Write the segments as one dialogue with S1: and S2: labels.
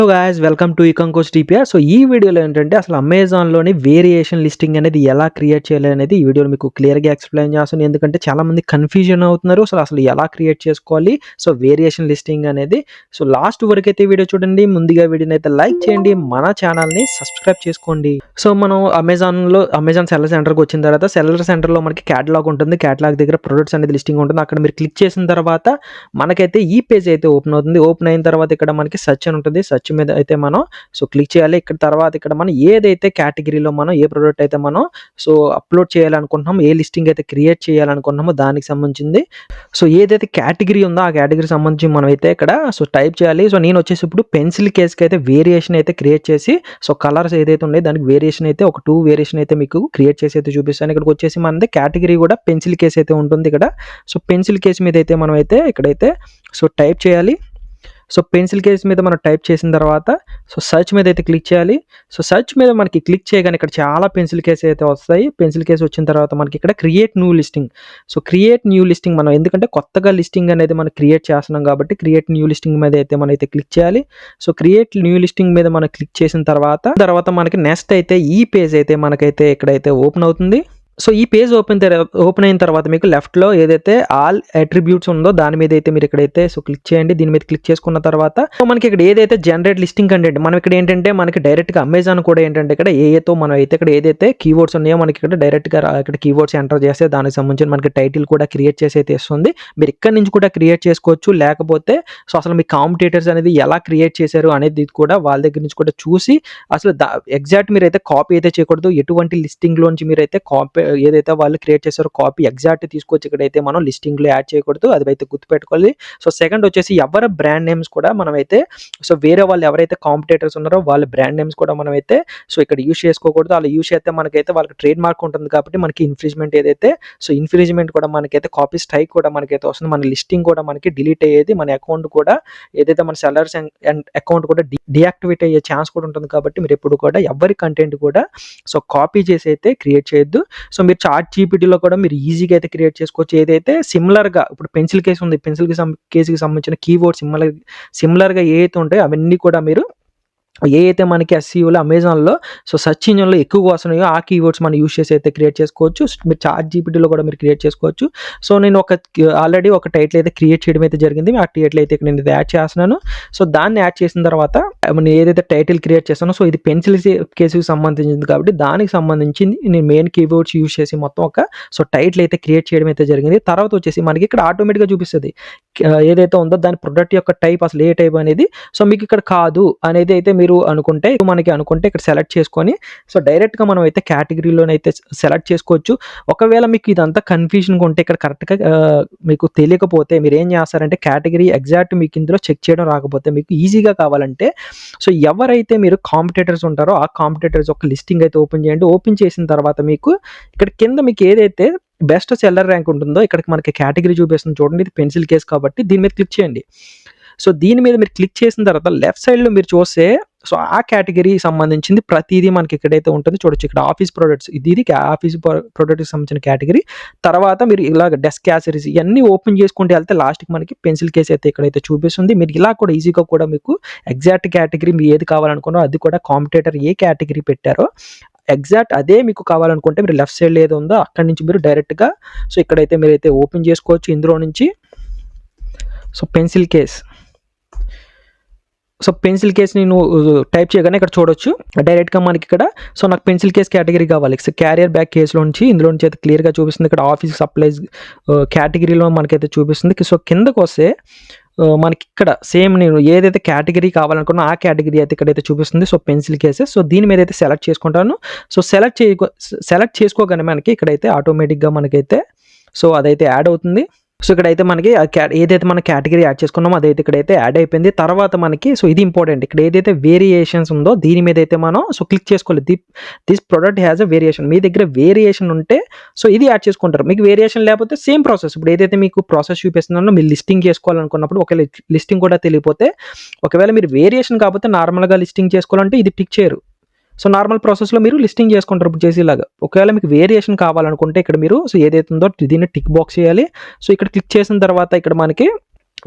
S1: Hello guys, welcome to ఈకాంకోస్ TPR. So ఈ వీడియోలో ఏంటంటే అసలు అమెజాన్‌లోని వేరియేషన్ లిస్టింగ్ అనేది ఎలా క్రియేట్ చేయాలి అనేది ఈ వీడియోలో మీకు క్లియర్‌గా ఎక్స్‌ప్లెయిన్ చేస్తాను. ఎందుకంటే చాలామంది కన్‌ఫ్యూజన్ అవుతున్నారు. అసలు ఎలా క్రియేట్ చేసుకోవాలి? సో వేరియేషన్ లిస్టింగ్ అనేది. సో లాస్ట్ వరకైతే వీడియో చూడండి. ముందుగా వీడియోని అయితే లైక్ చేయండి. మన ఛానల్‌ని సబ్స్క్రైబ్ చేసుకోండి. సో మనం అమెజాన్ సెల్లర్ సెంటర్‌కి వచ్చిన తర్వాత సెల్లర్ సెంటర్‌లో మనకి కేటలాగ్ ఉంటుంది. కేటలాగ్ దగ్గర ప్రొడక్ట్స్ అనేది లిస్టింగ్ ఉంటుంది. అక్కడ మీరు క్లిక్ చేసిన తర్వాత మనకైతే ఈ పేజ్ అయితే ఓపెన్ అవుతుంది. ఓపెన్ అయిన తర్వాత ఇక్కడ మనకి సెర్చ్ అని ఉంటుంది. సెర్చ్ మీద అయితే మనం క్లిక్ చేయాలి. ఇక్కడ మనం ఏదైతే కేటగిరీలో మనం ఏ ప్రొడక్ట్ అయితే మనం అప్లోడ్ చేయాలనుకుంటున్నామో, ఏ లిస్టింగ్ అయితే క్రియేట్ చేయాలనుకుంటున్నామో దానికి సంబంధించింది. ఏదైతే కేటగిరీ ఉందో ఆ కేటగిరీ సంబంధించి మనం అయితే ఇక్కడ టైప్ చేయాలి. నేను వచ్చేసి ఇప్పుడు పెన్సిల్ కేస్‌కి అయితే వేరియేషన్ అయితే క్రియేట్ చేసి కలర్స్ ఏదైతే ఉన్నాయో దానికి వేరియేషన్ అయితే ఒక 2 వేరియేషన్ అయితే మీకు క్రియేట్ చేసి అయితే చూపిస్తాను. ఇక్కడికి వచ్చేసి మనది కేటగిరీ కూడా పెన్సిల్ కేస్ అయితే ఉంటుంది ఇక్కడ. పెన్సిల్ కేస్ మీద అయితే మనం అయితే ఇక్కడైతే టైప్ చేయాలి. పెన్సిల్ కేస్ మీద మనం టైప్ చేసిన తర్వాత సెర్చ్ మీద అయితే క్లిక్ చేయాలి. సెర్చ్ మీద మనకి క్లిక్ చేయగానే ఇక్కడ చాలా పెన్సిల్ కేస్ అయితే వస్తాయి. పెన్సిల్ కేస్ వచ్చిన తర్వాత మనకి ఇక్కడ create new listing. Create new listing మనం ఎందుకంటే కొత్తగా లిస్టింగ్ అనేది మనం క్రియేట్ చేస్తున్నాం కాబట్టి క్రియేట్ న్యూ లిస్టింగ్ మీద అయితే మనం అయితే క్లిక్ చేయాలి. క్రియేట్ న్యూ లిస్టింగ్ మీద మనం క్లిక్ చేసిన తర్వాత మనకి నెక్స్ట్ అయితే ఈ పేజ్ అయితే మనకైతే ఇక్కడైతే ఓపెన్ అవుతుంది. ఈ పేజ్ ఓపెన్ అయిన తర్వాత మీకు లెఫ్ట్‌లో ఏదైతే ఆల్ అట్రిబ్యూట్స్ ఉందో దాని మీద అయితే మీరు ఇక్కడైతే క్లిక్ చేయండి. దీని మీద క్లిక్ చేసుకున్న తర్వాత మనకి ఇక్కడ ఏదైతే జనరేట్ లిస్టింగ్ కంటెంట్ మనం ఇక్కడ ఏంటంటే మనకి డైరెక్ట్‌గా అమెజాన్ కూడా ఏంటంటే ఇక్కడ ఏఏతో మనం అయితే ఇక్కడ ఏదైతే కీవర్డ్స్ ఉన్నాయో మనకి ఇక్కడ డైరెక్ట్‌గా ఇక్కడ కీవర్డ్స్ ఎంటర్ చేస్తే దానికి సంబంధించిన మనకి టైటిల్ కూడా క్రియేట్ చేసి అయితే ఇస్తుంది. మీరు ఇక్కడ నుంచి కూడా క్రియేట్ చేసుకోవచ్చు. లేకపోతే అసలు మీ కాంపిటీటర్స్ అనేది ఎలా క్రియేట్ చేశారు అనేది కూడా వాళ్ళ దగ్గర నుంచి కూడా చూసి అసలు ఎగ్జాక్ట్ మీరైతే కాపీ అయితే చేయకూడదు. ఎటువంటి లిస్టింగ్‌లోంచి మీరైతే కాపీ ఏదైతే వాళ్ళు క్రియేట్ చేశారో కాపీ ఎగ్జాక్ట్ తీసుకొచ్చి ఇక్కడైతే మనం లిస్టింగ్‌లో యాడ్ చేయకూడదు. అదైతే గుర్తుపెట్టుకోవాలి. సెకండ్ వచ్చేసి ఎవరి బ్రాండ్ నేమ్స్ కూడా మనమైతే వేరే వాళ్ళు ఎవరైతే కాంపిటీటర్స్ ఉన్నారో వాళ్ళ బ్రాండ్ నేమ్స్ కూడా మనమైతే ఇక్కడ యూజ్ చేసుకోకూడదు. అలా యూజ్ చేస్తే మనకైతే వాళ్ళకి ట్రేడ్ మార్క్ ఉంటుంది కాబట్టి మనకి ఇన్ఫ్రింజ్మెంట్ ఏదైతే ఇన్ఫ్రింజ్మెంట్ కూడా మనకైతే కాపీ స్ట్రైక్ కూడా మనకైతే వస్తుంది. మన లిస్టింగ్ కూడా మనకి డిలీట్ అయ్యేది. మన అకౌంట్ కూడా ఏదైతే మన సెల్లర్స్ అకౌంట్ కూడా డీయాక్టివేట్ అయ్యే ఛాన్స్ కూడా ఉంటుంది కాబట్టి మీరు ఎప్పుడు కూడా ఎవరి కంటెంట్ కూడా కాపీ చేసి అయితే క్రియేట్ చేయొద్దు. మీరు చాట్ జీపీటీలో కూడా మీరు ఈజీగా అయితే క్రియేట్ చేసుకోవచ్చు. ఏదైతే సిమిలర్‌గా ఇప్పుడు పెన్సిల్ కేస్ ఉంది. కేస్‌కి సంబంధించిన కీవర్డ్ సిమిలర్‌గా ఏవైతే ఉంటాయో అవన్నీ కూడా మీరు ఏదైతే మనకి ఎస్‌ఈఓలో అమెజాన్‌లో సెర్చ్ ఇంజిన్‌లో ఎక్కువగా వస్తున్నాయో ఆ కీవర్డ్స్ మనం యూజ్ చేసి అయితే క్రియేట్ చేసుకోవచ్చు. మీరు చాట్ జీపీటీలో కూడా మీరు క్రియేట్ చేసుకోవచ్చు. నేను ఆల్రెడీ ఒక టైటిల్ అయితే క్రియేట్ చేయడం అయితే జరిగింది. ఆ టైటిల్ అయితే ఇక్కడ నేను యాడ్ చేస్తున్నాను. దాన్ని యాడ్ చేసిన తర్వాత నేను ఏదైతే టైటిల్ క్రియేట్ చేస్తానో ఇది పెన్సిల్ కేస్‌కి సంబంధించింది కాబట్టి దానికి సంబంధించింది నేను మెయిన్ కీవర్డ్స్ యూజ్ చేసి మొత్తం ఒక టైటిల్ అయితే క్రియేట్ చేయడం అయితే జరిగింది. తర్వాత వచ్చేసి మనకి ఇక్కడ ఆటోమేటిక్‌గా చూపిస్తది. ఏదైతే ఉందో దాని ప్రొడక్ట్ యొక్క టైప్ అసలు ఏ టైప్ అనేది మీకు ఇక్కడ కాదు అనేది అయితే మీరు అనుకుంటే ఇక్కడ సెలెక్ట్ చేసుకొని డైరెక్ట్‌గా మనం అయితే కేటగిరీలోనైతే సెలెక్ట్ చేసుకోవచ్చు. ఒకవేళ మీకు ఇదంతా కన్‌ఫ్యూజన్‌గా ఉంటే ఇక్కడ కరెక్ట్‌గా మీకు తెలియకపోతే మీరు ఏం చేస్తారంటే కేటగిరీ ఎగ్జాక్ట్ మీకు ఇందులో చెక్ చేయడం రాకపోతే మీకు ఈజీగా కావాలంటే ఎవరైతే మీరు కాంపిటీటర్స్ ఉంటారో ఆ కాంపిటీటర్స్ ఒక లిస్టింగ్ అయితే ఓపెన్ చేయండి. ఓపెన్ చేసిన తర్వాత మీకు ఇక్కడ కింద మీకు ఏదైతే బెస్ట్ సెల్లర్ ర్యాంక్ ఉంటుందో ఇక్కడికి మనకి కేటగిరీ చూపిస్తుంది చూడండి. ఇది పెన్సిల్ కేస్ కాబట్టి దీని మీద క్లిక్ చేయండి. దీని మీద మీరు క్లిక్ చేసిన తర్వాత లెఫ్ట్ సైడ్‌లో మీరు చూస్తే ఆ కేటగిరీకి సంబంధించింది ప్రతీదీ మనకి ఇక్కడైతే ఉంటుంది చూడొచ్చు. ఇక్కడ ఆఫీస్ ప్రొడక్ట్స్ ఇది ఆఫీస్ ప్రొడక్ట్‌కి సంబంధించిన కేటగిరీ. తర్వాత మీరు ఇలాగ డెస్క్ యాక్సెసరీస్ ఇవన్నీ ఓపెన్ చేసుకుంటూ వెళ్తే లాస్ట్‌కి మనకి పెన్సిల్ కేస్ అయితే ఇక్కడైతే చూపిస్తుంది. మీరు ఇలా కూడా ఈజీగా కూడా మీకు ఎగ్జాక్ట్ కేటగిరీ మీరు ఏది కావాలనుకున్నారో అది కూడా కాంపిటీటర్ ఏ కేటగిరీ పెట్టారో ఎగ్జాక్ట్ అదే మీకు కావాలనుకుంటే మీరు లెఫ్ట్ సైడ్‌లో ఏది ఉందో అక్కడి నుంచి మీరు డైరెక్ట్‌గా ఇక్కడైతే మీరైతే ఓపెన్ చేసుకోవచ్చు. ఇందులో నుంచి పెన్సిల్ కేస్ పెన్సిల్ కేస్ నేను టైప్ చేయగానే ఇక్కడ చూడొచ్చు. డైరెక్ట్‌గా మనకి ఇక్కడ నాకు పెన్సిల్ కేస్ కేటగిరీ కావాలి. క్యారియర్ బ్యాగ్ కేస్‌లో నుంచి ఇందులో నుంచి అయితే క్లియర్‌గా చూపిస్తుంది. ఇక్కడ ఆఫీస్ సప్లైస్ కేటగిరీలో మనకైతే చూపిస్తుంది. కిందకొస్తే మనకి ఇక్కడ సేమ్ నేను ఏదైతే కేటగిరీ కావాలనుకున్నా ఆ కేటగిరీ అయితే ఇక్కడైతే చూపిస్తుంది. పెన్సిల్ కేసెస్ దీని మీద అయితే సెలెక్ట్ చేసుకుంటాను. సెలెక్ట్ చేసుకోగానే మనకి ఇక్కడైతే ఆటోమేటిక్‌గా మనకైతే అదైతే యాడ్ అవుతుంది. ఇక్కడైతే మనకి ఏదైతే మన కేటగిరీ యాడ్ చేసుకున్నామో అదైతే ఇక్కడైతే యాడ్ అయిపోయింది. తర్వాత మనకి ఇది ఇంపార్టెంట్. ఇక్కడ ఏదైతే వేరియేషన్స్ ఉందో దీని మీద అయితే మనం క్లిక్ చేసుకోవాలి. This product has a variation. మీ దగ్గర వేరియేషన్ ఉంటే ఇది యాడ్ చేసుకుంటారు. మీకు వేరియేషన్ లేకపోతే సేమ్ ప్రాసెస్. ఇప్పుడు ఏదైతే మీకు ప్రాసెస్ చూపిస్తున్నానో మీరు లిస్టింగ్ చేసుకోవాలనుకున్నప్పుడు ఒకవేళ లిస్టింగ్ కూడా తెలియకపోతే ఒకవేళ మీరు వేరియేషన్ కాకపోతే నార్మల్‌గా లిస్టింగ్ చేసుకోవాలంటే ఇది టిక్ చేయరు. నార్మల్ ప్రాసెస్‌లో మీరు లిస్టింగ్ చేసుకుంటారు ఇప్పుడు చేసేలాగా. ఒకవేళ మీకు వేరియేషన్ కావాలనుకుంటే ఇక్కడ మీరు ఏదైతే ఉందో దీన్ని టిక్ బాక్స్ చేయాలి. ఇక్కడ క్లిక్ చేసిన తర్వాత ఇక్కడ మనకి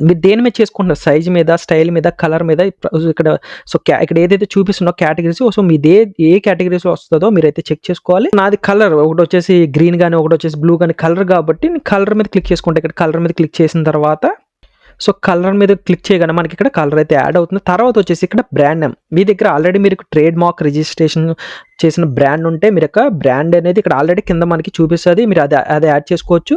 S1: మీరు దేని మీద చేసుకుంటున్నారు? సైజ్ మీద, స్టైల్ మీద, కలర్ మీద ఇక్కడ ఇక్కడ ఏదైతే చూపిస్తున్నో కేటగరీస్ సో మీదే ఏ కేటగరీస్‌లో వస్తదో మీరైతే చెక్ చేసుకోవాలి. నాది కలర్ ఒకటొచ్చేసి గ్రీన్ గాని, ఒకటొచ్చేసి బ్లూ గాని కలర్ కాబట్టి నేను కలర్ మీద క్లిక్ చేసుకుంటా. ఇక్కడ కలర్ మీద క్లిక్ చేసిన తర్వాత కలర్ మీద క్లిక్ చేయగానే మనకి ఇక్కడ కలర్ అయితే యాడ్ అవుతుంది. తర్వాత వచ్చేసి ఇక్కడ బ్రాండ్ నేమ్. మీ దగ్గర ఆల్రెడీ మీరు ట్రేడ్ మార్క్ రిజిస్ట్రేషన్ చేసిన బ్రాండ్ ఉంటే మీరు యొక్క బ్రాండ్ అనేది ఇక్కడ ఆల్రెడీ కింద మనకి చూపిస్తది. మీరు అది యాడ్ చేసుకోవచ్చు.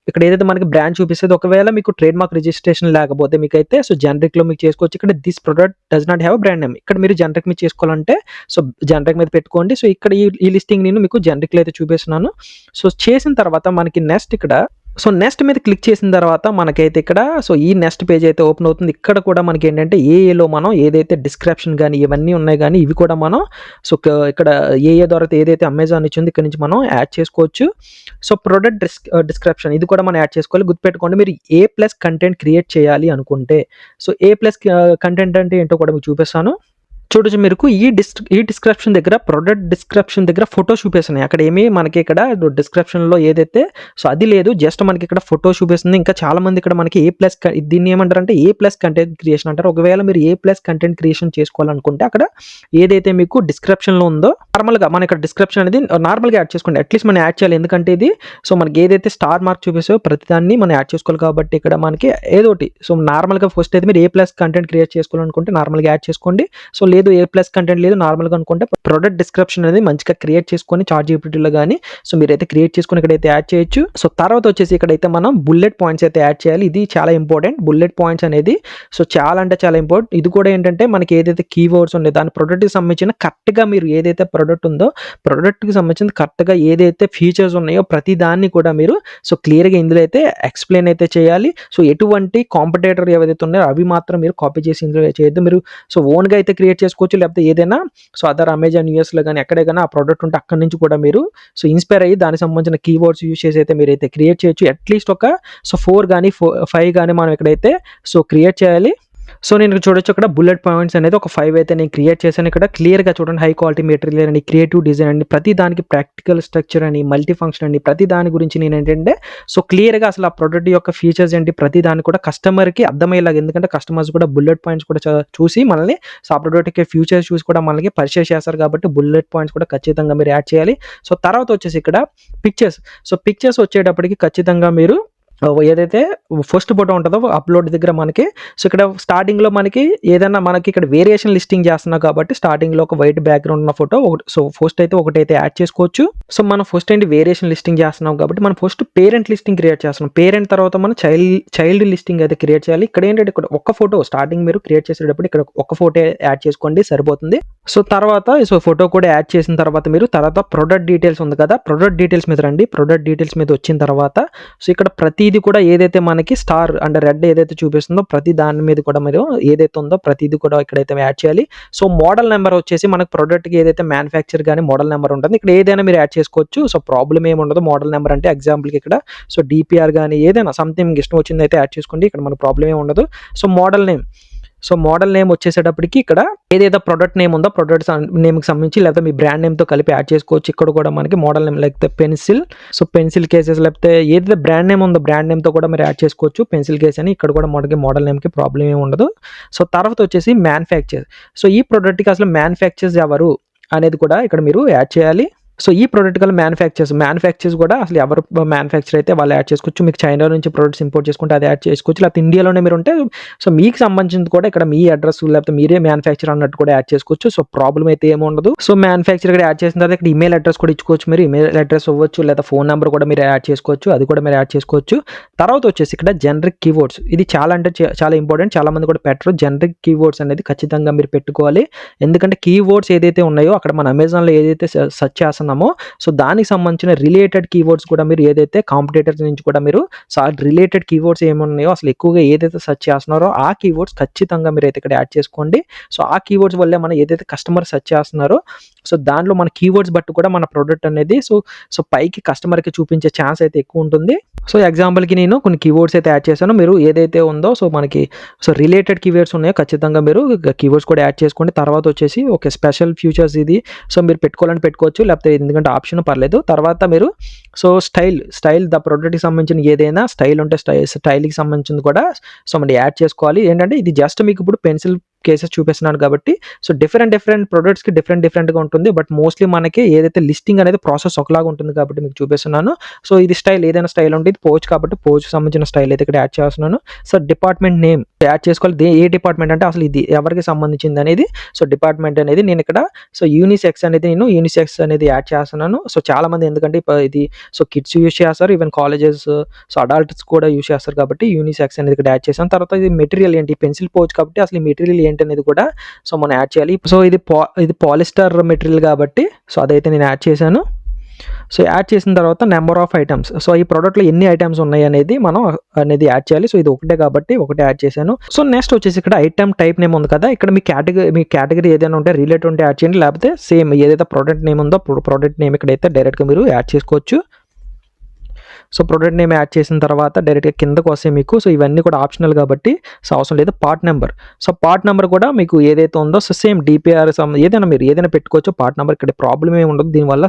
S1: ఇక్కడ ఏదైతే మనకి బ్రాండ్ చూపిస్తదో ఒకవేళ మీకు ట్రేడ్ మార్క్ రిజిస్ట్రేషన్ లేకపోతే మీకైతే జనరిక్‌లో మీకు చేసుకోవచ్చు. ఇక్కడ this product does not have brand name. ఇక్కడ మీరు జనరిక్ మీద చేసుకోవాలంటే జనరిక్ మీద పెట్టుకోండి. ఇక్కడ ఈ లిస్టింగ్ నేను మీకు జనరిక్‌లో అయితే చూపిస్తున్నాను. చేసిన తర్వాత మనకి నెక్స్ట్ ఇక్కడ నెక్స్ట్ మీద క్లిక్ చేసిన తర్వాత మనకైతే ఇక్కడ ఈ నెక్స్ట్ పేజ్ అయితే ఓపెన్ అవుతుంది. ఇక్కడ కూడా మనకి ఏంటంటే ఏఏలో మనం ఏదైతే డిస్క్రిప్షన్ గాని ఇవన్నీ ఉన్నాయి గాని ఇవి కూడా మనం ఇక్కడ ఏఏ ద్వారా ఏదైతే అమెజాన్ ఇచ్చిందో ఇక్కడ నుంచి మనం యాడ్ చేసుకోవచ్చు. ప్రొడక్ట్ డిస్క్రిప్షన్ ఇది కూడా మనం యాడ్ చేసుకోవాలి. గుర్తుపెట్టుకోండి మీరు A+ కంటెంట్ క్రియేట్ చేయాలి అనుకుంటే A+ కంటెంట్ అంటే ఏంటో కూడా మీకు చూపిస్తాను. చూడొచ్చు మీకు ఈ డిస్క్రిప్షన్ దగ్గర ప్రొడక్ట్ డిస్క్రిప్షన్ దగ్గర ఫోటో చూపిస్తున్నాయి. అక్కడ ఏమి మనకి ఇక్కడ డిస్క్రిప్షన్‌లో ఏదైతే అది లేదు. జస్ట్ మనకి ఇక్కడ ఫోటో చూపిస్తుంది. ఇంకా చాలా మంది ఇక్కడ మనకి దీన్ని ఏమంటారంటే A+ కంటెంట్ క్రియేషన్ అంటారు. ఒకవేళ మీరు A+ కంటెంట్ క్రియేషన్ చేసుకోవాలనుకుంటే అక్కడ ఏదైతే మీకు డిస్క్రిప్షన్‌లో ఉందో నార్మల్‌గా మన ఇక్కడ డిస్క్రిప్షన్ అనేది నార్మల్‌గా యాడ్ చేసుకోండి. అట్లీస్ట్ మనం యాడ్ చేయాలి. ఎందుకంటే ఇది మనకి ఏదైతే స్టార్ మార్క్ చూపిస్తాయో ప్రతిదాన్ని మనం యాడ్ చేసుకోవాలి కాబట్టి ఇక్కడ మనకి ఏదోటి నార్మల్‌గా ఫస్ట్ అయితే మీరు A+ కంటెంట్ క్రియేట్ చేసుకోవాలనుకుంటే నార్మల్‌గా యాడ్ చేసుకోండి. లేదు A+ కంటెంట్ లేదు నార్మల్‌గా అనుకుంటే ప్రొడక్ట్ డిస్క్రిప్షన్ అనేది మంచిగా క్రియేట్ చేసుకొని చాట్‌జిపిటీలో గాని మీరైతే క్రియేట్ చేసుకొని ఇక్కడైతే యాడ్ చేయొచ్చు. తర్వాత వచ్చేసి ఇక్కడైతే మనం బుల్లెట్ పాయింట్స్ అయితే యాడ్ చేయాలి. ఇది చాలా ఇంపార్టెంట్. బుల్లెట్ పాయింట్స్ అనేది చాలా అంటే చాలా ఇంపార్టెంట్. ఇది కూడా ఏంటంటే మనకి ఏదైతే కీవర్డ్స్ ఉన్నాయో దాని ప్రొడక్ట్‌కి సంబంధించిన కరెక్ట్‌గా మీరు ఏదైతే ప్రొడక్ట్ ఉందో ప్రొడక్ట్‌కి సంబంధించిన కరెక్ట్‌గా ఏదైతే ఫీచర్స్ ఉన్నాయో ప్రతి దాన్ని కూడా మీరు క్లియర్‌గా ఇందులో అయితే ఎక్స్‌ప్లెయిన్ అయితే చేయాలి. ఎటువంటి కాంపిటీటర్ ఏవైతే ఉన్నాయో అవి మాత్రం మీరు కాపీ చేసి ఇందులో చేయొద్దు. మీరు ఓన్‌గా అయితే క్రియేట్ చేసుకోవచ్చు. లేకపోతే ఏదైనా అదర్ అమెజాన్ యూఎస్‌లో గాని ఎక్కడైనా ఆ ప్రొడక్ట్ ఉంటే అక్కడి నుంచి కూడా మీరు ఇన్‌స్పైర్ అయ్యి దానికి సంబంధించిన కీవర్డ్స్ యూజ్ చేసి అయితే మీరైతే క్రియేట్ చేయొచ్చు. అట్‌లీస్ట్ ఒక 4 గాని 5 గాని మనం ఇక్కడైతే క్రియేట్ చేయాలి. నేను చూడొచ్చు అక్కడ బుల్లెట్ పాయింట్స్ అనేది ఒక 5 అయితే నేను క్రియేట్ చేశాను. ఇక్కడ క్లియర్‌గా చూడండి హై క్వాలిటీ మెటీరియల్ అని, క్రియేటివ్ డిజైన్ అని, ప్రతి దానికి ప్రాక్టికల్ స్ట్రక్చర్ అని, మల్టీ ఫంక్షన్ అని ప్రతి దాని గురించి నేను ఏంటంటే క్లియర్‌గా అసలు ఆ ప్రొడక్ట్ యొక్క ఫీచర్స్ ఏంటి ప్రతి దాన్ని కూడా కస్టమర్‌కి అర్థమయ్యేలాగా ఎందుకంటే కస్టమర్స్ కూడా బుల్లెట్ పాయింట్స్ కూడా చూసి మనల్ని ఆ ప్రొడక్ట్ యొక్క ఫీచర్స్ చూసి కూడా మనకి పర్చేస్ చేస్తారు కాబట్టి బుల్లెట్ పాయింట్స్ కూడా ఖచ్చితంగా మీరు యాడ్ చేయాలి. తర్వాత వచ్చేసి ఇక్కడ పిక్చర్స్. పిక్చర్స్ వచ్చేటప్పటికి ఖచ్చితంగా మీరు ఏదైతే ఫస్ట్ ఫోటో ఉంటుందో అప్లోడ్ దగ్గర మనకి ఇక్కడ స్టార్టింగ్‌లో మనకి ఏదైనా మనకి ఇక్కడ వేరియేషన్ లిస్టింగ్ చేస్తున్నాం కాబట్టి స్టార్టింగ్‌లో ఒక వైట్ బ్యాక్‌గ్రౌండ్ ఉన్న ఫోటో ఫస్ట్ అయితే ఒకటైతే యాడ్ చేసుకోవచ్చు. మనం ఫస్ట్ ఏంటి వేరియేషన్ లిస్టింగ్ చేస్తున్నాం కాబట్టి మనం ఫస్ట్ పేరెంట్ లిస్టింగ్ క్రియేట్ చేస్తున్నాం. పేరెంట్ తర్వాత మనం చైల్డ్ లిస్టింగ్ అయితే క్రియేట్ చేయాలి. ఇక్కడ ఏంటంటే ఇక్కడ ఒక ఫోటో స్టార్టింగ్ మీరు క్రియేట్ చేసేటప్పుడు ఇక్కడ ఒక ఫోటో యాడ్ చేసుకోండి సరిపోతుంది. తర్వాత ఫోటో కూడా యాడ్ చేసిన తర్వాత మీరు తర్వాత ప్రొడక్ట్ డీటెయిల్స్ ఉంది కదా ప్రొడక్ట్ డీటెయిల్స్ మీద రండి. ప్రొడక్ట్ డీటెయిల్స్ మీద వచ్చిన తర్వాత ఇక్కడ ప్రతిదీ కూడా ఏదైతే మనకి స్టార్ అండ్ రెడ్ ఏదైతే చూపిస్తుందో ప్రతి దాని మీద కూడా మీరు ఏదైతే ఉందో ప్రతిదీ కూడా ఇక్కడైతే యాడ్ చేయాలి. మోడల్ నెంబర్ వచ్చేసి మనకు ప్రొడక్ట్‌కి ఏదైతే మ్యానుఫ్యాక్చర్ గాని మోడల్ నెంబర్ ఉంటుంది ఇక్కడ ఏదైనా మీరు యాడ్ చేసుకోవచ్చు. ప్రాబ్లమ్ ఏమి ఉండదు. మోడల్ నెంబర్ అంటే ఎగ్జాంపుల్‌కి ఇక్కడ DPR గాని ఏదైనా సంథింగ్ ఇష్టం వచ్చింది అయితే యాడ్ చేసుకోండి. ఇక్కడ మనకు ప్రాబ్లమ్ ఏమి ఉండదు. మోడల్ నేమ్ మోడల్ నేమ్ వచ్చేసేటప్పటికి ఇక్కడ ఏదైతే ప్రొడక్ట్ నేమ్ ఉందో ప్రొడక్ట్ నేమ్‌కి సంబంధించి లేకపోతే మీ బ్రాండ్ నేమ్‌తో కలిపి యాడ్ చేసుకోవచ్చు. ఇక్కడ కూడా మనకి మోడల్ నేమ్ లేకపోతే పెన్సిల్ కేసెస్ లేకపోతే ఏదైతే బ్రాండ్ నేమ్ ఉందో బ్రాండ్ నేమ్‌తో కూడా మీరు యాడ్ చేసుకోవచ్చు. పెన్సిల్ కేస్ అని ఇక్కడ కూడా మనకి మోడల్ నేమ్‌కి ప్రాబ్లమ్ ఏమి ఉండదు. తర్వాత వచ్చేసి మ్యానుఫ్యాక్చర్. ఈ ప్రొడక్ట్‌కి అసలు మ్యానుఫ్యాక్చర్స్ ఎవరు అనేది కూడా ఇక్కడ మీరు యాడ్ చేయాలి. ఈ ప్రొడక్ట్ గల మ్యానుఫ్యాక్చర్స్ కూడా అసలు ఎవరు మ్యానుఫ్యాక్చర్ అయితే వాళ్ళు యాడ్ చేసుకోవచ్చు. మీకు చైనా నుంచి ప్రొడక్ట్స్ ఇంపోర్ట్ చేసుకుంటే అది యాడ్ చేసుకోవచ్చు. లేకపోతే ఇండియాలోనే మీరు ఉంటే మీకు సంబంధించింది కూడా ఇక్కడ మీ అడ్రస్ లేకపోతే మీరే మ్యానుఫ్యాక్చర్ అన్నట్టు కూడా యాడ్ చేసుకోవచ్చు. ప్రాబ్లం అయితే ఏమి ఉండదు. మ్యానుఫ్యాక్చర్ ఇక్కడ యాడ్ చేసిన తర్వాత ఇక్కడ ఇమెయిల్ అడ్రస్ కూడా ఇచ్చుకోవచ్చు. మీరు ఇమెయిల్ అడ్రస్ ఇవ్వచ్చు లేదా ఫోన్ నెంబర్ కూడా మీరు యాడ్ చేసుకోవచ్చు. అది కూడా మీరు యాడ్ చేసుకోవచ్చు. తర్వాత వచ్చేసి ఇక్కడ జనరిక్ కీవర్డ్స్. ఇది చాలా అంటే చాలా ఇంపార్టెంట్. చాలా మంది కూడా పెట్టరు. జనరిక్ కీవర్డ్స్ అనేది ఖచ్చితంగా మీరు పెట్టుకోవాలి. ఎందుకంటే కీవర్డ్స్ ఏదైతే ఉన్నాయో అక్కడ మన అమెజాన్‌లో ఏదైతే సెర్చ్ చేస్తున్నామో దానికి సంబంధించిన రిలేటెడ్ కీవర్డ్స్ కూడా మీరు ఏదైతే కాంపిటీటర్స్ నుంచి కూడా మీరు రిలేటెడ్ కీవర్డ్స్ ఏమున్నాయో అసలు ఎక్కువగా ఏదైతే సెర్చ్ చేస్తున్నారో ఆ కీవర్డ్స్ ఖచ్చితంగా మీరు అయితే ఇక్కడ యాడ్ చేసుకోండి. ఆ కీవర్డ్స్ వల్లే మనం ఏదైతే కస్టమర్ సెర్చ్ చేస్తున్నారో దాంట్లో మన కీవర్డ్స్ బట్టి కూడా మన ప్రొడక్ట్ అనేది పైకి కస్టమర్‌కి చూపించే ఛాన్స్ అయితే ఎక్కువ ఉంటుంది. ఎగ్జాంపుల్‌కి నేను కొన్ని కీవర్డ్స్ అయితే యాడ్ చేశాను. మీరు ఏదైతే ఉందో మనకి రిలేటెడ్ కీవర్డ్స్ ఉన్నాయో ఖచ్చితంగా మీరు కీవర్డ్స్ కూడా యాడ్ చేసుకోండి. తర్వాత వచ్చేసి ఓకే స్పెషల్ ఫీచర్స్ ఇది మీరు పెట్టుకోవాలంటే పెట్టుకోవచ్చు. లేకపోతే ఎందుకంటే ఆప్షన్ పర్లేదు. తర్వాత మీరు సో స్టైల్ ద ప్రొడక్ట్‌కి సంబంధించిన ఏదైనా స్టైల్ ఉంటే స్టైల్‌కి సంబంధించింది కూడా సో మనం యాడ్ చేసుకోవాలి. ఏంటంటే ఇది జస్ట్ మీకు ఇప్పుడు పెన్సిల్ కేసెస్ చూపిస్తున్నాను కాబట్టి సో డిఫరెంట్ ప్రొడక్ట్స్‌కి డిఫరెంట్‌గా ఉంటుంది. బట్ మోస్ట్‌లీ మనకి ఏదైతే లిస్టింగ్ అనేది ప్రాసెస్ ఒకలాగా ఉంటుంది కాబట్టి మీకు చూపిస్తున్నాను. సో ఇది ఏదైనా స్టైల్ ఉంటే ఇది పోజ్ కాబట్టి పోజ్‌కి సంబంధించిన స్టైల్ అయితే ఇక్కడ యాడ్ చేస్తున్నాను. సో డిపార్ట్మెంట్ నేమ్ యాడ్ చేసుకోవాలి. ఏ డిపార్ట్మెంట్ అంటే అసలు ఇది ఎవరికి సంబంధించింది అనేది సో డిపార్ట్మెంట్ అనేది నేను ఇక్కడ సో యూనిసెక్స్ అనేది యాడ్ చేస్తున్నాను. సో చాలామంది ఎందుకంటే ఇది సో కిడ్స్ యూజ్ చేస్తారు. ఈవెన్ కాలేజెస్ సో అడల్ట్స్ కూడా యూజ్ చేస్తారు కాబట్టి యూనిసెక్స్ అనేది ఇక్కడ యాడ్ చేశాను. తర్వాత ఇది మెటీరియల్ ఏంటి పెన్సిల్ పోజ్ కాబట్టి అసలు ఈ మెటీరియల్ ఏంటి అనేది కూడా సో మనం యాడ్ చేయాలి. సో ఇది పాలిస్టర్ మెటీరియల్ కాబట్టి సో అదైతే నేను యాడ్ చేశాను. సో యాడ్ చేసిన తర్వాత నెంబర్ ఆఫ్ ఐటమ్స్ సో ఈ ప్రోడక్ట్లో ఎన్ని ఐటమ్స్ ఉన్నాయి అనేది మనం యాడ్ చేయాలి. సో ఇది ఒకటే కాబట్టి ఒకటే యాడ్ చేశాను. సో నెక్స్ట్ వచ్చేసి ఇక్కడ ఐటమ్ టైప్ నేమ్ ఉంది కదా, ఇక్కడ మీ కేటగిరీ ఏదైనా ఉంటే రిలేటెడ్ ఉంటే యాడ్ చేయండి, లేకపోతే సేమ్ ఏదైతే ప్రోడక్ట్ నేమ్ ఉందో ప్రోడక్ట్ నేమ్ ఇక్కడైతే డైరెక్ట్గా మీరు యాడ్ చేసుకోవచ్చు. సో ప్రొడక్ట్ నేమ్ యాడ్ చేసిన తర్వాత డైరెక్ట్గా కిందకు వస్తే మీకు సో ఇవన్నీ కూడా ఆప్షనల్ కాబట్టి సో అవసరం లేదు. Part number so part number కూడా మీకు ఏదైతే ఉందో సో సేమ్ డిపిఆర్ ఏదైనా పెట్టుకోవచ్చు. పార్ట్ నెంబర్ ఇక్కడ ప్రాబ్లం ఏమి ఉండదు దీనివల్ల.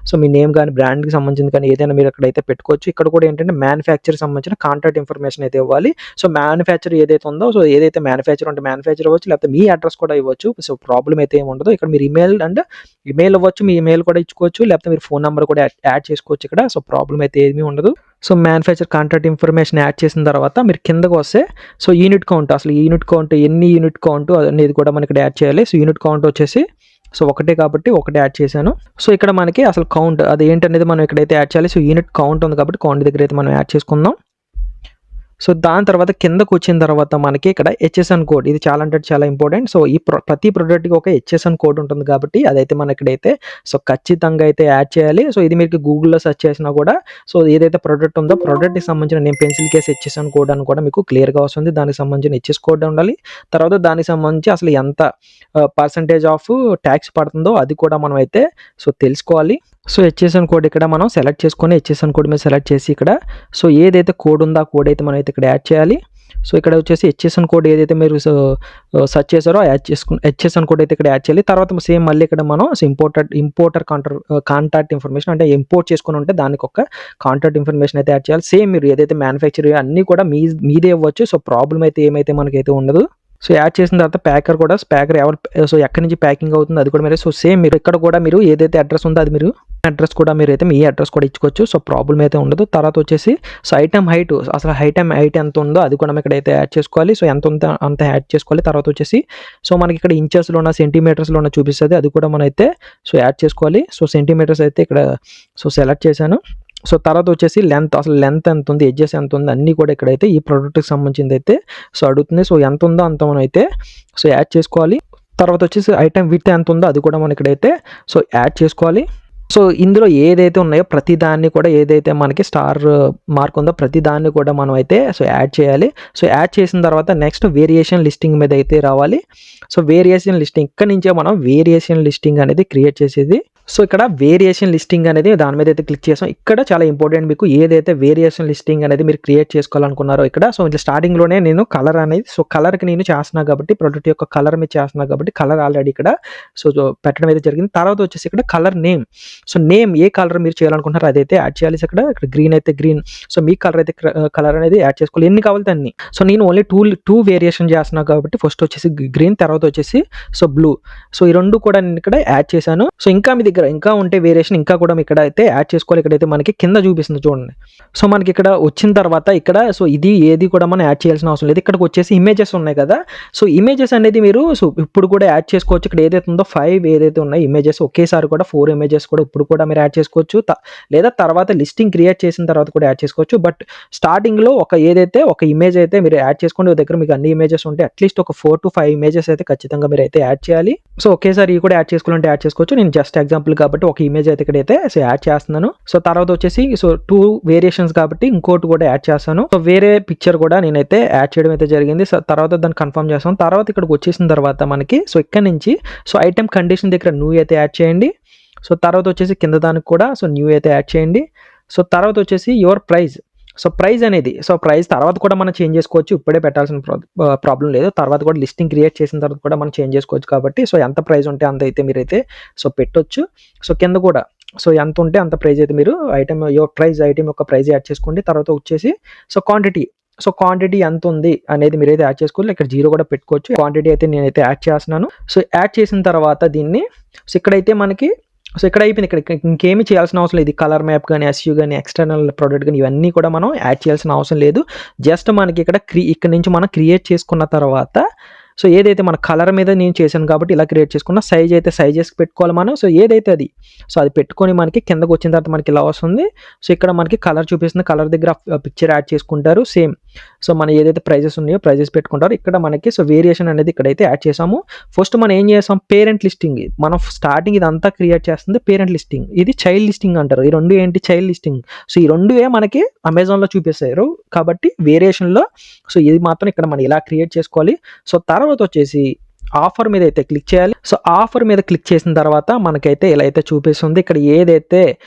S1: సో మీ నేమ్ కానీ బ్రాండ్కి సంబంధించింది కానీ ఏదైనా మీరు అక్కడైతే పెట్టుకోవచ్చు. ఇక్కడ కూడా ఏంటంటే మ్యానుఫ్యాక్చర్ సంబంధించిన కాంటాక్ట్ ఇన్ఫర్మేషన్ అయితే ఇవ్వాలి. సో మ్యానుఫ్యాక్చర్ ఏదైతే ఉందో సో ఏదైతే మ్యానుఫ్యాక్చర్ ఉంటే మ్యానుఫ్యాక్చర్ ఇవ్వచ్చు, లేకపోతే మీ అడ్రస్ కూడా ఇవ్వచ్చు. సో ప్రాబ్లం అయితే ఏమి ఉండదు. ఇక్కడ మీరు ఇమెయిల్ ఇవ్వచ్చు, మీ ఇమెయిల్ కూడా ఇచ్చుకోవచ్చు, లేకపోతే మీరు ఫోన్ నెంబర్ కూడా యాడ్ చేసుకోవచ్చు ఇక్కడ. సో ప్రాబ్లం అయితే ఏమీ ఉండదు. So manufacture contact information add చేసిన తర్వాత మీరు కిందకు వస్తే సో యూనిట్ కౌంట్ ఎన్ని యూనిట్ కౌంట్ అనేది కూడా మనకి ఇక్కడ యాడ్ చేయాలి. సో యూనిట్ కౌంట్ వచ్చేసి సో ఒకటే కాబట్టి ఒకటే యాడ్ చేశాను. సో ఇక్కడ మనకి అసలు కౌంట్ అది ఏంటనేది మనం ఇక్కడైతే యాడ్ చేయాలి. సో యూనిట్ కౌంట్ ఉంది కాబట్టి కౌంట్ దగ్గర అయితే మనం యాడ్ చేసుకుందాం. సో దాని తర్వాత కిందకు వచ్చిన తర్వాత మనకి ఇక్కడ హెచ్ఎస్ఎన్ కోడ్ ఇది చాలా ఇంపార్టెంట్. సో ఈ ప్రతి ప్రోడక్ట్కి ఒక హెచ్ఎస్ఎన్ కోడ్ ఉంటుంది కాబట్టి అదైతే మనం ఇక్కడైతే సో ఖచ్చితంగా అయితే యాడ్ చేయాలి. సో ఇది మీకు గూగుల్లో సెర్చ్ చేసినా కూడా సో ఏదైతే ప్రోడక్ట్ ఉందో ప్రోడక్ట్కి సంబంధించిన నేను పెన్సిల్ కేస్ హెచ్ఎస్ఎన్ కోడ్ అని కూడా మీకు క్లియర్గా వస్తుంది. దానికి సంబంధించిన హెచ్ఎస్ కోడ్ ఉండాలి. తర్వాత దానికి సంబంధించి అసలు ఎంత పర్సంటేజ్ ఆఫ్ ట్యాక్స్ పడుతుందో అది కూడా మనం అయితే సో తెలుసుకోవాలి. సో హెచ్ఎస్ఎన్ కోడ్ ఇక్కడ మనం సెలెక్ట్ చేసుకొని హెచ్ఎస్ఎన్ కోడ్ మీద సెలెక్ట్ చేసి ఇక్కడ సో ఏదైతే కోడ్ ఉందో ఆ కోడ్ అయితే మనం అయితే ఇక్కడ యాడ్ చేయాలి. సో ఇక్కడ వచ్చేసి హెచ్ఎస్ఎన్ కోడ్ ఏదైతే మీరు సెర్చ్ చేశారో హెచ్ఎస్ఎన్ కోడ్ అయితే ఇక్కడ యాడ్ చేయాలి. తర్వాత సేమ్ మళ్ళీ ఇక్కడ మనం ఇంపోర్టర్ కాంటాక్ట్ ఇన్ఫర్మేషన్ అంటే ఇంపోర్ట్ చేసుకుని ఉంటే దానికి ఒక కాంటాక్ట్ ఇన్ఫర్మేషన్ అయితే యాడ్ చేయాలి. సేమ్ మీరు ఏదైతే మ్యానుఫ్యాక్చర్ అన్నీ కూడా మీదే ఇవ్వచ్చు. సో ప్రాబ్లం అయితే ఏమైతే మనకైతే ఉండదు. సో యాడ్ చేసిన తర్వాత ప్యాకర్ ఎవరు సో ఎక్కడి నుంచి ప్యాకింగ్ అవుతుంది అది కూడా మీరు సో సేమ్ మీరు ఇక్కడ కూడా మీరు ఏదైతే అడ్రస్ ఉందో అది మీరు అడ్రస్ కూడా మీరు అయితే మీ అడ్రస్ కూడా ఇచ్చుకోవచ్చు. సో ప్రాబ్లం అయితే ఉండదు. తర్వాత వచ్చేసి సో ఐటమ్ హైట్ అసలు హైట్ ఎంత ఉందో అది కూడా ఇక్కడ అయితే యాడ్ చేసుకోవాలి. సో ఎంత ఉందో అంత యాడ్ చేసుకోవాలి. తర్వాత వచ్చేసి సో మనకి ఇక్కడ ఇంచెస్లోన సెంటీమీటర్స్లోన చూపిస్తుంది అది కూడా మనం అయితే సో యాడ్ చేసుకోవాలి. సో సెంటీమీటర్స్ అయితే ఇక్కడ సో సెలెక్ట్ చేశాను. సో తర్వాత వచ్చేసి లెంత్ ఎంత ఉంది, ఎడ్జెస్ ఎంత ఉంది అన్నీ కూడా ఇక్కడైతే ఈ ప్రోడక్ట్కి సంబంధించింది అయితే సో అడుగుతుంది. సో ఎంత ఉందో అంత మనం అయితే సో యాడ్ చేసుకోవాలి. తర్వాత వచ్చేసి ఐటమ్ విత్ ఎంత ఉందో అది కూడా మనం ఇక్కడైతే సో యాడ్ చేసుకోవాలి. సో ఇందులో ఏదైతే ఉన్నాయో ప్రతి దాన్ని కూడా ఏదైతే మనకి స్టార్ మార్క్ ఉందో ప్రతి దాన్ని కూడా మనం అయితే సో యాడ్ చేయాలి. సో యాడ్ చేసిన తర్వాత నెక్స్ట్ వేరియేషన్ లిస్టింగ్ మీద అయితే రావాలి. సో వేరియేషన్ లిస్టింగ్ ఇక్కడ నుంచే మనం వేరియేషన్ లిస్టింగ్ అనేది క్రియేట్ చేసేది. సో ఇక్కడ వేరియేషన్ లిస్టింగ్ అనేది దాని మీద అయితే క్లిక్ చేసాం. ఇక్కడ చాలా ఇంపార్టెంట్ మీకు ఏదైతే వేరియేషన్ లిస్టింగ్ అనేది మీరు క్రియేట్ చేసుకోవాలనుకున్నారో ఇక్కడ సో ఇట్లా స్టార్టింగ్లోనే నేను కలర్ అనేది సో కలర్కి నేను చేస్తున్నా కాబట్టి ప్రోడక్ట్ యొక్క కలర్ మీద చేస్తున్నా కాబట్టి కలర్ ఆల్రెడీ ఇక్కడ సో పెట్టడం అయితే జరిగింది. తర్వాత వచ్చేసి ఇక్కడ కలర్ నేమ్ సో నేమ్ ఏ కలర్ మీరు చేయాలనుకుంటున్నారో అదైతే యాడ్ చేయాలి. ఇక్కడ గ్రీన్ అయితే గ్రీన్ సో మీ కలర్ అనేది యాడ్ చేసుకోవాలి. ఎన్ని కావాలి అన్ని. సో నేను ఓన్లీ టూ వేరియేషన్ చేస్తున్నా కాబట్టి ఫస్ట్ వచ్చేసి గ్రీన్ తర్వాత వచ్చేసి సో బ్లూ సో ఈ రెండు కూడా నేను ఇక్కడ యాడ్ చేశాను. సో ఇంకా మీ దగ్గర ఇంకా ఉంటే వేరియేషన్ ఇంకా కూడా ఇక్కడ అయితే యాడ్ చేసుకోవాలి. ఇక్కడైతే మనకి కింద చూపిస్తుంది చూడండి. సో మనకి ఇక్కడ వచ్చిన తర్వాత ఇక్కడ సో ఇది ఏది కూడా మనం యాడ్ చేయాల్సిన అవసరం లేదు. ఇక్కడికి వచ్చేసి ఇమేజెస్ ఉన్నాయి కదా సో ఇమేజెస్ అనేది మీరు సో ఇప్పుడు కూడా యాడ్ చేసుకోవచ్చు. ఇక్కడ ఏదైతే ఉందో 5 ఏదైతే ఉన్నాయి ఇమేజెస్ ఒకేసారి కూడా 4 ఇమేజెస్ కూడా ఇప్పుడు కూడా మీరు యాడ్ చేసుకోవచ్చు. లేదా తర్వాత లిస్టింగ్ క్రియేట్ చేసిన తర్వాత కూడా యాడ్ చేసుకోవచ్చు. బట్ స్టార్టింగ్లో ఏదైతే ఒక ఇమేజ్ అయితే మీరు యాడ్ చేసుకోండి. దగ్గర మీకు అన్ని ఇమేజెస్ ఉంటే అట్లీస్ట్ ఒక 4 to 5 ఇమేజెస్ అయితే ఖచ్చితంగా మీరు అయితే యాడ్ చేయాలి. సో ఒకేసారి ఇవి కూడా యాడ్ చేసుకోవాలంటే యాడ్ చేసుకోవచ్చు. నేను జస్ట్ ఎగ్జాంపుల్ కాబట్టి ఒక ఇమేజ్ అయితే ఇక్కడైతే సో యాడ్ చేస్తున్నాను. సో తర్వాత వచ్చేసి సో 2 వేరియేషన్స్ కాబట్టి ఇంకోటి కూడా యాడ్ చేస్తాను. సో వేరే పిక్చర్ కూడా నేనైతే యాడ్ చేయడం అయితే జరిగింది. సో తర్వాత దాన్ని కన్ఫర్మ్ చేస్తాను. తర్వాత ఇక్కడికి వచ్చేసిన తర్వాత మనకి సో ఇక్కడ నుంచి సో ఐటమ్ కండిషన్ దగ్గర న్యూ అయితే యాడ్ చేయండి. సో తర్వాత వచ్చేసి కింద దానికి కూడా సో న్యూ అయితే యాడ్ చేయండి. సో తర్వాత వచ్చేసి యువర్ ప్రైస్ సో ప్రైస్ అనేది సో ప్రైస్ తర్వాత కూడా మనం చేంజ్ చేసుకోవచ్చు. ఇప్పుడే పెట్టాల్సిన ప్రాబ్లం లేదు. తర్వాత కూడా లిస్టింగ్ క్రియేట్ చేసిన తర్వాత కూడా మనం చేంజ్ చేసుకోవచ్చు కాబట్టి సో ఎంత ప్రైస్ ఉంటే అంత అయితే మీరైతే సో పెట్టొచ్చు. సో కింద కూడా సో ఎంత ఉంటే అంత ప్రైస్ అయితే మీరు ఐటెం యొక్క ప్రైస్ యాడ్ చేసుకోండి. తర్వాత వచ్చేసి సో క్వాంటిటీ ఎంత ఉంది అనేది మీరైతే యాడ్ చేసుకోవాలి. ఇక్కడ 0 కూడా పెట్టుకోవచ్చు. క్వాంటిటీ అయితే నేనైతే యాడ్ చేస్తున్నాను. సో యాడ్ చేసిన తర్వాత దీన్ని సో ఇక్కడైతే మనకి సో ఇక్కడ అయిపోయింది. ఇక్కడ ఇంకేమి చేయాల్సిన అవసరం లేదు. కలర్ మ్యాప్ గానీ, ఎస్యూ గానీ, ఎక్స్టర్నల్ ప్రొడక్ట్ గానీ ఇవన్నీ కూడా మనం యాడ్ చేయాల్సిన అవసరం లేదు. జస్ట్ మనకి ఇక్కడ నుంచి మనం క్రియేట్ చేసుకున్న తర్వాత సో ఏదైతే మన కలర్ మీద నేను చేశాను కాబట్టి ఇలా క్రియేట్ చేసుకున్న సైజెస్ పెట్టుకోవాలి మనం. సో ఏదైతే అది సో అది పెట్టుకొని మనకి కిందకు వచ్చిన తర్వాత మనకి ఇలా వస్తుంది. సో ఇక్కడ మనకి కలర్ చూపిస్తుంది. కలర్ దగ్గర పిక్చర్ యాడ్ చేసుకుంటారు సేమ్. సో మన ఏదైతే ప్రైజెస్ ఉన్నాయో ప్రైజెస్ పెట్టుకుంటారు. ఇక్కడ మనకి సో వేరియేషన్ అనేది ఇక్కడైతే యాడ్ చేసాము. ఫస్ట్ మనం ఏం చేసాం, పేరెంట్ లిస్టింగ్. మనం స్టార్టింగ్ ఇదంతా క్రియేట్ చేస్తుంది పేరెంట్ లిస్టింగ్. ఇది చైల్డ్ లిస్టింగ్ అంటారు. ఈ రెండు ఏంటి, చైల్డ్ లిస్టింగ్. సో ఈ రెండువే మనకి అమెజాన్లో చూపిస్తారు కాబట్టి వేరియేషన్లో సో ఇది మాత్రం ఇక్కడ మనం ఇలా క్రియేట్ చేసుకోవాలి. సో తర్వాత వచ్చేసి ఆఫర్ మీద అయితే క్లిక్ చేయాలి. సో ఆఫర్ మీద క్లిక్ చేసిన తర్వాత మనకైతే ఇలా అయితే చూపిస్తుంది. ఇక్కడ ఏదైతే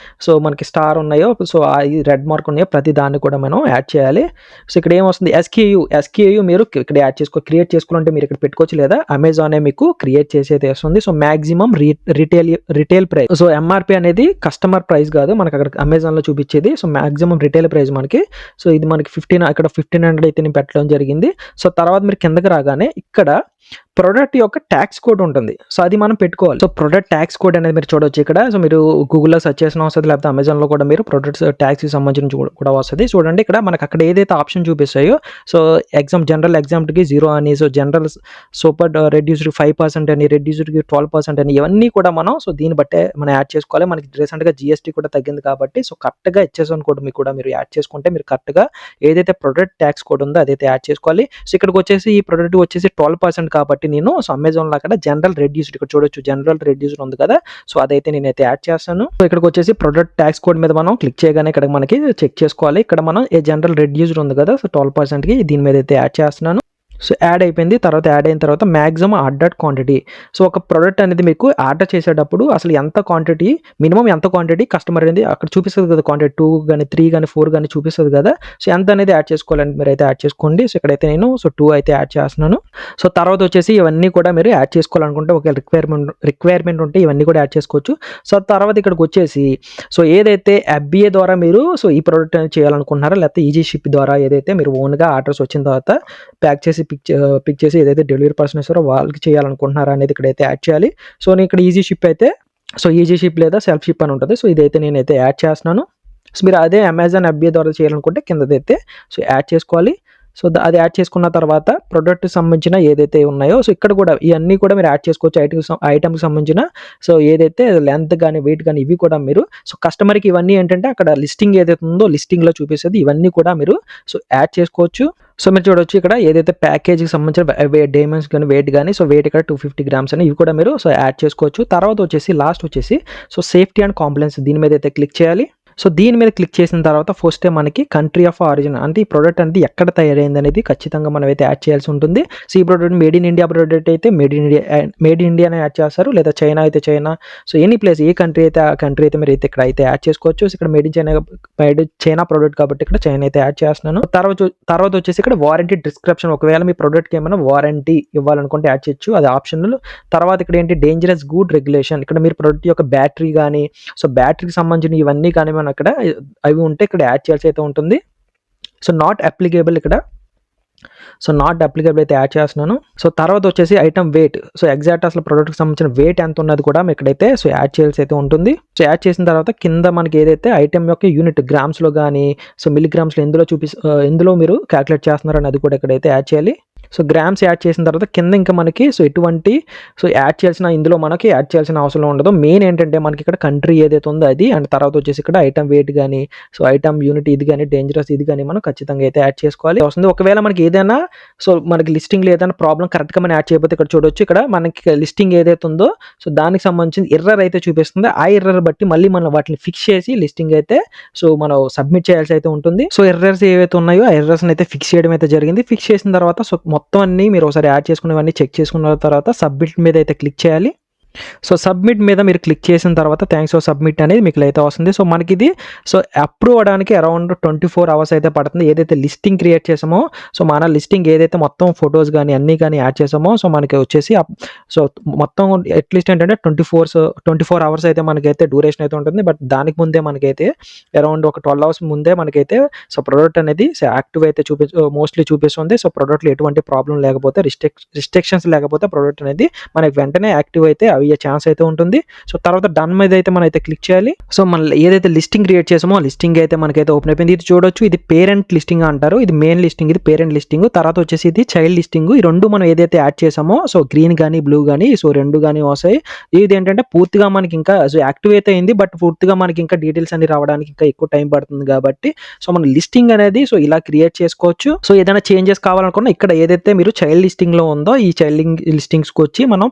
S1: సో మనకి స్టార్ ఉన్నాయో సో రెడ్ మార్క్ ఉన్నాయో ప్రతి దాన్ని కూడా మనం యాడ్ చేయాలి. సో ఇక్కడ ఏమొస్తుంది, ఎస్కేయు మీరు ఇక్కడ క్రియేట్ చేసుకోవాలంటే మీరు ఇక్కడ పెట్టుకోవచ్చు, లేదా అమెజానే మీకు క్రియేట్ చేసేది వస్తుంది. So maximum retail price. So MRP అనేది కస్టమర్ ప్రైస్ కాదు, మనకి అక్కడ అమెజాన్లో చూపించేది. సో మాక్సిమం రిటైల్ ప్రైస్ మనకి. సో ఇది మనకి 1500 అయితే నేను పెట్టడం జరిగింది. సో తర్వాత మీరు కిందకి రాగానే ఇక్కడ ప్రొడక్ట్ యొక్క ట్యాక్స్ కోడ్ ఉంటుంది. సో అది మనం పెట్టుకోవాలి. సో ప్రొడక్ట్ ట్యాక్స్ కోడ్ అనేది మీరు చూడవచ్చు ఇక్కడ. సో మీరు గూగుల్లో సెర్చ్ చేసిన వస్తుంది, లేకపోతే అమెజాన్లో కూడా మీరు ప్రొడక్ట్స్ ట్యాక్స్కి సంబంధించి కూడా వస్తుంది. చూడండి ఇక్కడ మనకు అక్కడ ఏదైతే ఆప్షన్ చూపిస్తాయో సో జనరల్ ఎగ్జామ్కి 0 అని, సో జనరల్ సూపర్ రెడ్యూస్డ్ 5% అని, రెడ్యూస్డ్కి 12% అని, ఇవన్నీ కూడా మనం సో దీన్ని బట్టే మనం యాడ్ చేసుకోవాలి. మనకి రీసెంట్గా జిఎస్టీ కూడా తగ్గింది కాబట్టి సో కరెక్ట్గా హెచ్ఎస్ఎన్ కోడ్ మీకు కూడా మీరు యాడ్ చేసుకుంటే మీరు కరెక్ట్గా ఏదైతే ప్రొడక్ట్ ట్యాక్స్ కోడ్ ఉందో అదైతే యాడ్ చేసుకోవాలి. సో ఇక్కడికి వచ్చేసి ఈ ప్రొడక్ట్ వచ్చేసి 12% కాబట్టి నేను సో అమెజాన్లో అక్కడ జనరల్ రెడ్యూస్డ్ ఇక్కడ చూడొచ్చు, జనరల్ రెడ్యూస్డ్ ఉంది కదా. సో అదైతే నేనైతే యాడ్ చేస్తాను. సో ఇక్కడికి వచ్చేసి ప్రొడక్ట్ ట్యాక్స్ కోడ్ మీద మనం క్లిక్ చేయగానే ఇక్కడ మనకి చెక్ చేసుకోవాలి. ఇక్కడ మనం ఏ జనరల్ రెడ్యూస్డ్ ఉంది కదా, సో 12%కి దీని మీద అయితే యాడ్ చేస్తున్నాను. సో యాడ్ అయిపోయింది. తర్వాత యాడ్ అయిన తర్వాత మ్యాక్సిమం ఆర్డర్డ్ క్వాంటిటీ. సో ఒక ప్రోడక్ట్ అనేది మీకు ఆర్డర్ చేసేటప్పుడు అసలు ఎంత క్వాంటిటీ, మినిమం ఎంత క్వాంటిటీ కస్టమర్ అనేది అక్కడ చూపిస్తుంది కదా, క్వాంటిటీ 2 కానీ 3 కానీ 4 కానీ చూపిస్తుంది కదా. సో ఎంత అనేది యాడ్ చేసుకోవాలని మీరు అయితే యాడ్ చేసుకోండి. సో ఇక్కడైతే నేను సో 2 అయితే యాడ్ చేస్తున్నాను. సో తర్వాత వచ్చేసి ఇవన్నీ కూడా మీరు యాడ్ చేసుకోవాలనుకుంటే ఒక రిక్వైర్మెంట్ ఉంటే ఇవన్నీ కూడా యాడ్ చేసుకోవచ్చు. సో తర్వాత ఇక్కడికి వచ్చేసి సో ఏదైతే FBA ద్వారా మీరు సో ఈ ప్రోడక్ట్ అనేది చేయాలనుకుంటున్నారో, లేకపోతే ఈజీ షిప్ ద్వారా ఏదైతే మీరు ఓన్గా ఆర్డర్స్ వచ్చిన తర్వాత ప్యాక్ చేసి పిక్ చేసి ఏదైతే డెలివరీ పర్సన్ ఇస్తారో వాళ్ళకి చేయాలనుకుంటున్నారా అనేది ఇక్కడైతే యాడ్ చేయాలి. సో నేను ఇక్కడ ఈజీ షిప్ అయితే సో ఈజీ షిప్ లేదా సెల్ఫ్ షిప్ అని ఉంటుంది. సో ఇదైతే నేనైతే యాడ్ చేస్తున్నాను. సో మీరు అదే అమెజాన్ FBA ద్వారా చేయాలనుకుంటే కిందదైతే సో యాడ్ చేసుకోవాలి. సో అది యాడ్ చేసుకున్న తర్వాత ప్రొడక్ట్కి సంబంధించిన ఏదైతే ఉన్నాయో సో ఇక్కడ కూడా ఇవన్నీ కూడా మీరు యాడ్ చేసుకోవచ్చు. ఐటమ్కి సంబంధించిన సో ఏదైతే లెంత్ కానీ వెయిట్ కానీ ఇవి కూడా మీరు సో కస్టమర్కి ఇవన్నీ ఏంటంటే అక్కడ లిస్టింగ్ ఏదైతే ఉందో లిస్టింగ్లో చూపిస్తుంది, ఇవన్నీ కూడా మీరు సో యాడ్ చేసుకోవచ్చు. సో మీరు చూడవచ్చు ఇక్కడ ఏదైతే ప్యాకేజీకి సంబంధించిన డైమండ్స్ కానీ వెయిట్ కానీ సో వెయిట్ ఇక్కడ 250 grams అని ఇవి కూడా మీరు సో యాడ్ చేసుకోవచ్చు. తర్వాత వచ్చేసి లాస్ట్ వచ్చేసి సో సేఫ్టీ అండ్ కాంప్లైన్స్ దీని మీద అయితే క్లిక్ చేయాలి. సో దీని మీద క్లిక్ చేసిన తర్వాత ఫస్ట్ మనకి కంట్రీ ఆఫ్ ఆరిజిన్ అంటే ఈ ప్రోడక్ట్ అనేది ఎక్కడ తయారైంది అనేది ఖచ్చితంగా మనం అయితే యాడ్ చేయాల్సి ఉంటుంది. సో ఈ product made in India product అయితే మేడ్ ఇన్ ఇండియానే యాడ్ చేస్తారు, లేదా చైనా అయితే చైనా. సో ఎనీ ప్లేస్ ఏ కంట్రీ అయితే ఆ కంట్రీ అయితే మీరు అయితే ఇక్కడ అయితే యాడ్ చేసుకోవచ్చు. సో ఇక్కడ మేడ్ ఇన్ చైనా ప్రోడక్ట్ కాబట్టి ఇక్కడ చైనా అయితే యాడ్ చేస్తున్నాను. తర్వాత వచ్చేసి ఇక్కడ వారంటీ డిస్క్రిప్షన్, ఒకవేళ మీ ప్రోడక్ట్కి ఏమైనా వారంటీ ఇవ్వాలనుకుంటే యాడ్ చేయొచ్చు, అది ఆప్షనల్. తర్వాత ఇక్కడ ఏంటి డేంజరస్ గుడ్ రెగ్యులేషన్, ఇక్కడ మీరు ప్రోడక్ట్ యొక్క బ్యాటరీ కానీ సో బ్యాటరీకి సంబంధించిన ఇవన్నీ కానీ మనం అక్కడ అవి ఉంటే ఇక్కడ యాడ్ చేయాల్సి అయితే ఉంటుంది. సో నాట్ అప్లికేబుల్ ఇక్కడ సో నాట్ అప్లికేబుల్ అయితే యాడ్ చేస్తున్నాను. సో తర్వాత వచ్చేసి ఐటమ్ వెయిట్, సో ఎగ్జాక్ట్ అసలు ప్రోడక్ట్కి సంబంధించిన వెయిట్ ఎంత ఉన్నది కూడా ఇక్కడైతే సో యాడ్ చేయాల్సి అయితే ఉంటుంది. సో యాడ్ చేసిన తర్వాత కింద మనకి ఏదైతే ఐటమ్ యొక్క యూనిట్ గ్రామ్స్లో కానీ సో మిల్లీగ్రామ్స్లో ఎందులో మీరు క్యాలిక్యులేట్ చేస్తున్నారని అది కూడా ఇక్కడైతే యాడ్ చేయాలి. సో గ్రామ్స్ యాడ్ చేసిన తర్వాత కింద ఇంకా మనకి సో ఎటువంటి సో యాడ్ చేయాల్సిన అవసరం ఉండదు. మెయిన్ ఏంటంటే మనకి ఇక్కడ కంట్రీ ఏదైతే ఉందో అది, అండ్ తర్వాత వచ్చేసి ఇక్కడ ఐటమ్ వెయిట్ కానీ సో ఐటమ్ యూనిట్ ఇది కానీ డేంజరస్ ఇది కానీ మనం ఖచ్చితంగా అయితే యాడ్ చేసుకోవాలి వస్తుంది. ఒకవేళ మనకి ఏదైనా సో మనకి లిస్టింగ్లో ఏదైనా ప్రాబ్లం కరెక్ట్గా మనం యాడ్ చేయకపోతే ఇక్కడ చూడొచ్చు, ఇక్కడ మనకి లిస్టింగ్ ఏదైతే ఉందో సో దానికి సంబంధించిన ఎర్రర్ అయితే చూపిస్తుంది. ఆ ఎర్రర్ బట్టి మళ్ళీ మనం వాటిని ఫిక్స్ చేసి లిస్టింగ్ అయితే సో మనం సబ్మిట్ చేయాల్సి అయితే ఉంటుంది. సో ఎర్రర్స్ ఏవైతే ఉన్నాయో ఆ ఎర్రర్స్ని అయితే ఫిక్స్ చేయడం అయితే జరిగింది. ఫిక్స్ చేసిన తర్వాత సో మొత్తం అన్ని మీరు ఒకసారి యాడ్ చేసుకునేవన్నీ చెక్ చేసుకున్న తర్వాత సబ్మిట్ మీద అయితే క్లిక్ చేయాలి. సో, సబ్మిట్ మీద మీరు క్లిక్ చేసిన తర్వాత థాంక్స్ ఫర్ సబ్మిట్ అనేది మీకైతే వస్తుంది. సో, మనకిది అప్రూవ్ అవ్వడానికి అరౌండ్ 24 అవర్స్ అయితే పడుతుంది. ఏదైతే లిస్టింగ్ క్రియేట్ చేసామో, సో, మన లిస్టింగ్ ఏదైతే మొత్తం ఫోటోస్ గాని అన్నీ గాని యాడ్ చేసామో, సో, మనకి వచ్చేసి సో, మొత్తం అట్‌లీస్ట్ ఏంటంటే 24 అవర్స్ అయితే మనకైతే డ్యూరేషన్ అయితే ఉంటుంది. బట్ దానికి ముందే మనకైతే అరౌండ్ ఒక 12 అవర్స్ ముందే మనకైతే ప్రొడక్ట్ అనేది యాక్టివ్ అయితే మోస్ట్‌లీ చూపిస్తుంది. సో, ప్రొడక్ట్‌లో ఎటువంటి ప్రాబ్లమ్ లేకపోతే రిస్ట్రిక్షన్స్ లేకపోతే ప్రొడక్ట్ అనేది మనకి వెంటనే యాక్టివ్ అయితే అయ్యే ఛాన్స్ అయితే ఉంటుంది. సో, తర్వాత డన్ మీద అయితే మనం అయితే క్లిక్ చేయాలి. సో, మనం ఏదైతే లిస్టింగ్ క్రియేట్ చేసామో ఆ లిస్టింగ్ అయితే మనకైతే ఓపెన్ అయిపోయింది. ఇది చూడొచ్చు, ఇది పేరెంట్ లిస్టింగ్ అంటారు. ఇది మెయిన్ లిస్టింగ్, ఇది పేరెంట్ లిస్టింగ్. తర్వాత వచ్చేసి ఇది చైల్డ్ లిస్టింగ్. ఈ 2 మనం ఏదైతే యాడ్ చేసామో సో, గ్రీన్ గాని, బ్లూ గాని 2 గాని వస్తాయి. ఇదేంటంటే పూర్తిగా మనకి ఇంకా యాక్టివ్ అయితే అయింది. బట్ పూర్తిగా మనకి ఇంకా డీటెయిల్స్ అన్ని రావడానికి ఇంకా ఎక్కువ టైం పడుతుంది కాబట్టి సో, మన లిస్టింగ్ అనేది ఇలా క్రియేట్ చేసుకోవచ్చు. సో, ఏదైనా చేంజెస్ కావాలనుకున్నా ఇక్కడ ఏదైతే మీరు చైల్డ్ లిస్టింగ్‌లో ఉందో ఈ చైల్డ్ లిస్టింగ్స్‌కొచ్చి మనం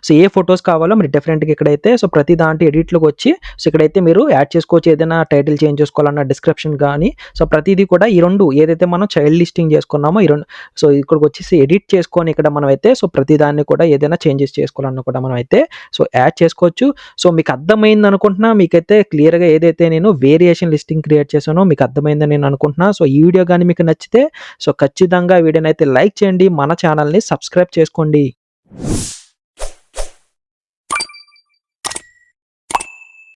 S1: సో, ఏ ఫోటోస్ కావాలో మీరు డిఫరెంట్‌గా ఇక్కడైతే సో, ప్రతి దాంట్లో ఎడిట్‌లోకొచ్చి సో, ఇక్కడైతే మీరు యాడ్ చేసుకోవచ్చు. ఏదైనా టైటిల్ చేంజ్ చేసుకోవాలన్నా డిస్క్రిప్షన్ గాని సో, ప్రతీది కూడా ఈ 2 ఏదైతే మనం చైల్డ్ లిస్టింగ్ చేసుకున్నామో ఈ 2 సో, ఇక్కడికొచ్చేసి ఎడిట్ చేసుకొని ఇక్కడ మనమైతే సో, ప్రతి దాన్ని కూడా ఏదైనా చేంజెస్ చేసుకోవాలన్నా కూడా మనమైతే సో, యాడ్ చేసుకోవచ్చు. సో, మీకు అర్థమైంది అనుకుంటున్నా. మీకైతే క్లియర్‌గా ఏదైతే నేను వేరియేషన్ లిస్టింగ్ క్రియేట్ చేశానో మీకు అర్థమైందని నేను అనుకుంటున్నా. సో, ఈ వీడియో గాని మీకు నచ్చితే సో, ఖచ్చితంగా వీడియోనైతే లైక్ చేయండి. మన ఛానల్‌ని సబ్స్క్రైబ్ చేసుకోండి.